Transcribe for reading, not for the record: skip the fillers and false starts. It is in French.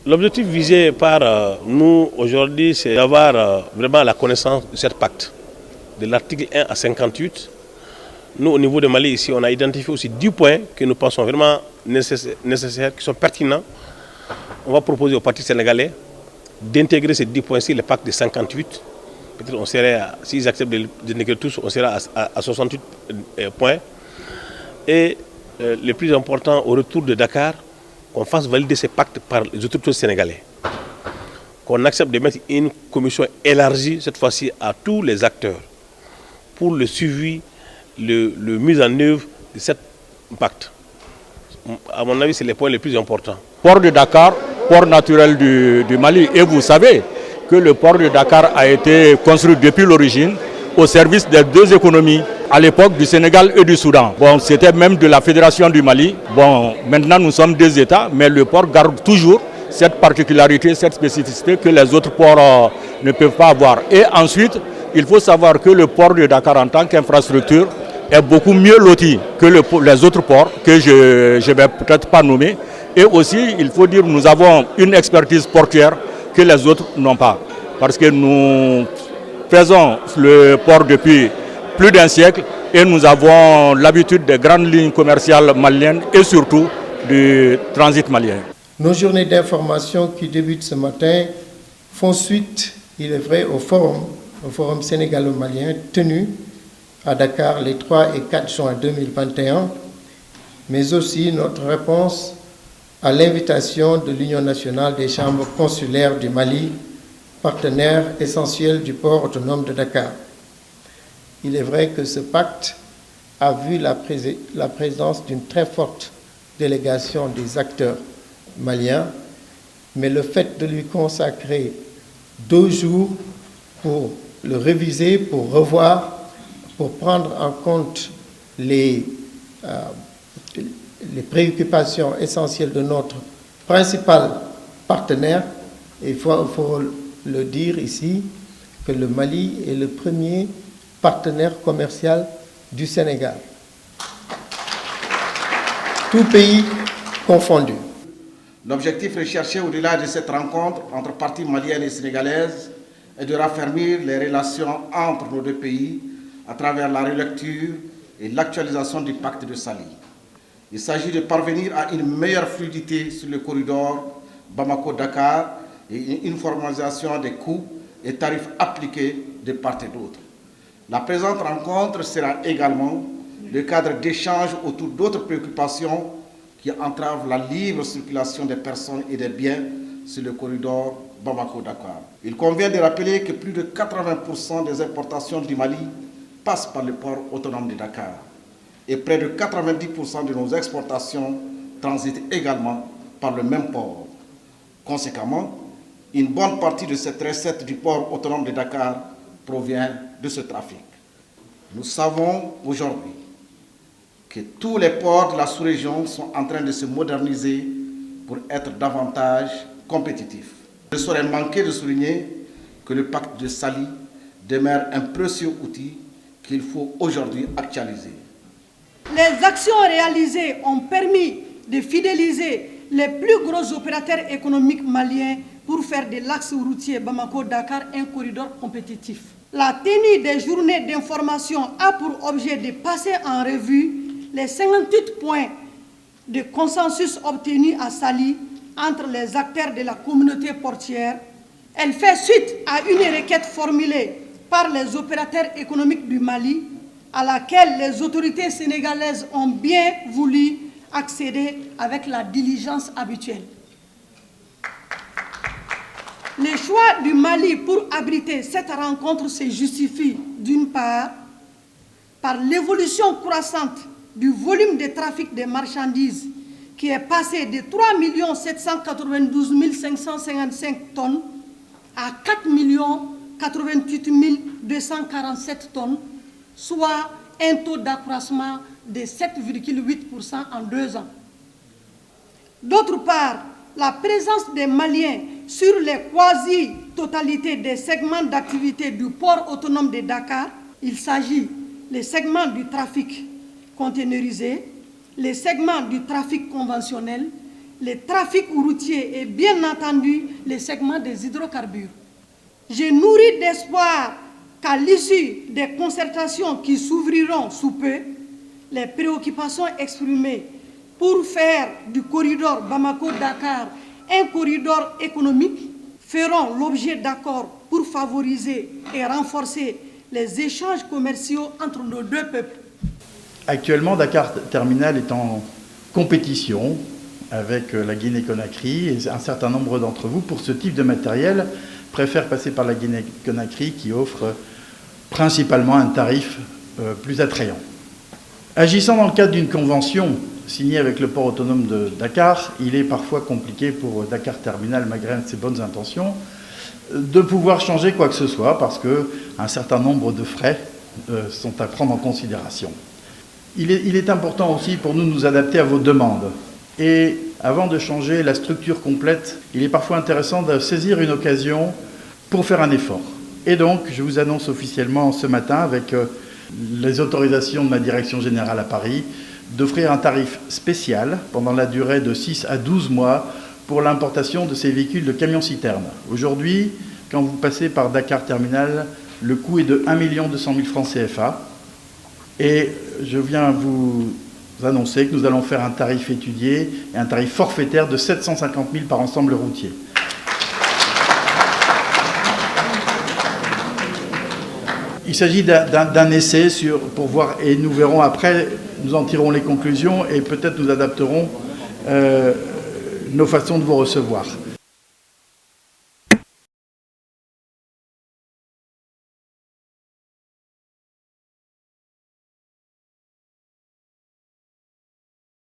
L'objectif visé par nous aujourd'hui, c'est d'avoir vraiment la connaissance de ce pacte, de l'article 1 à 58. Nous, au niveau de Mali, ici, on a identifié aussi 10 points que nous pensons vraiment nécessaires, qui sont pertinents. On va proposer au Parti sénégalais d'intégrer ces 10 points-ci, le pacte de 58. Peut-être on serait, s'ils acceptent de l'intégrer tous, on sera à 68 points. Et le plus important, au retour de Dakar, qu'on fasse valider ces pactes par les autorités sénégalais. Qu'on accepte de mettre une commission élargie, cette fois-ci, à tous les acteurs, pour le suivi, le mise en œuvre de cet pacte. À mon avis, c'est les points les plus importants. Port de Dakar, port naturel du Mali. Et vous savez que le port de Dakar a été construit depuis l'origine au service des deux économies, à l'époque du Sénégal et du Soudan. Bon, c'était même de la Fédération du Mali. Bon, maintenant nous sommes deux États, mais le port garde toujours cette particularité, cette spécificité que les autres ports ne peuvent pas avoir. Et ensuite, il faut savoir que le port de Dakar en tant qu'infrastructure est beaucoup mieux loti que les autres ports que je ne vais peut-être pas nommer. Et aussi, il faut dire que nous avons une expertise portuaire que les autres n'ont pas. Parce que nous faisons le port depuis plus d'un siècle et nous avons l'habitude des grandes lignes commerciales maliennes et surtout du transit malien. Nos journées d'information qui débutent ce matin font suite, il est vrai, au forum sénégalo-malien tenu à Dakar les 3 et 4 juin 2021, mais aussi notre réponse à l'invitation de l'Union nationale des chambres consulaires du Mali, partenaire essentiel du port autonome de Dakar. Il est vrai que ce pacte a vu la présence d'une très forte délégation des acteurs maliens, mais le fait de lui consacrer 2 jours pour le réviser, pour revoir, pour prendre en compte les préoccupations essentielles de notre principal partenaire, il faut le dire ici, que le Mali est le premier partenaire commercial du Sénégal. Tout pays confondu. L'objectif recherché au-delà de cette rencontre entre parties maliennes et sénégalaises est de raffermir les relations entre nos deux pays à travers la relecture et l'actualisation du pacte de Sali. Il s'agit de parvenir à une meilleure fluidité sur le corridor Bamako-Dakar et une uniformisation des coûts et tarifs appliqués de part et d'autre. La présente rencontre sera également le cadre d'échange autour d'autres préoccupations qui entravent la libre circulation des personnes et des biens sur le corridor Bamako-Dakar. Il convient de rappeler que plus de 80% des importations du Mali passent par le port autonome de Dakar et près de 90% de nos exportations transitent également par le même port. Conséquemment, une bonne partie de cette recette du port autonome de Dakar provient de ce trafic. Nous savons aujourd'hui que tous les ports de la sous-région sont en train de se moderniser pour être davantage compétitifs. Je ne saurais manquer de souligner que le pacte de Sali demeure un précieux outil qu'il faut aujourd'hui actualiser. Les actions réalisées ont permis de fidéliser les plus gros opérateurs économiques maliens pour faire de l'axe routier Bamako-Dakar un corridor compétitif. La tenue des journées d'information a pour objet de passer en revue les 58 points de consensus obtenus à Sali entre les acteurs de la communauté portière. Elle fait suite à une requête formulée par les opérateurs économiques du Mali, à laquelle les autorités sénégalaises ont bien voulu accéder avec la diligence habituelle. Le choix du Mali pour abriter cette rencontre se justifie d'une part par l'évolution croissante du volume de trafic des marchandises qui est passé de 3 792 555 tonnes à 4 88 247 tonnes, soit un taux d'accroissement de 7,8% en 2 ans. D'autre part, la présence des Maliens sur les totalité des segments d'activité du port autonome de Dakar. Il s'agit des segments du trafic containerisé, les segments du trafic conventionnel, les trafics routiers et bien entendu les segments des hydrocarbures. J'ai nourri d'espoir qu'à l'issue des concertations qui s'ouvriront sous peu, les préoccupations exprimées pour faire du corridor Bamako-Dakar un corridor économique feront l'objet d'accords pour favoriser et renforcer les échanges commerciaux entre nos deux peuples. Actuellement, Dakar Terminal est en compétition avec la Guinée-Conakry et un certain nombre d'entre vous, pour ce type de matériel, préfèrent passer par la Guinée-Conakry qui offre principalement un tarif plus attrayant. Agissant dans le cadre d'une convention signée avec le port autonome de Dakar, il est parfois compliqué pour Dakar Terminal, malgré ses bonnes intentions, de pouvoir changer quoi que ce soit parce qu'un certain nombre de frais sont à prendre en considération. Il est important aussi pour nous de nous adapter à vos demandes. Et avant de changer la structure complète, il est parfois intéressant de saisir une occasion pour faire un effort. Et donc, je vous annonce officiellement ce matin, avec les autorisations de ma direction générale à Paris, d'offrir un tarif spécial pendant la durée de 6 à 12 mois pour l'importation de ces véhicules de camions-citernes. Aujourd'hui, quand vous passez par Dakar Terminal, le coût est de 1 200 000 francs CFA. Et je viens vous annoncer que nous allons faire un tarif étudié et un tarif forfaitaire de 750 000 par ensemble routier. Il s'agit d'un essai pour voir, et nous verrons après, nous en tirerons les conclusions et peut-être nous adapterons nos façons de vous recevoir.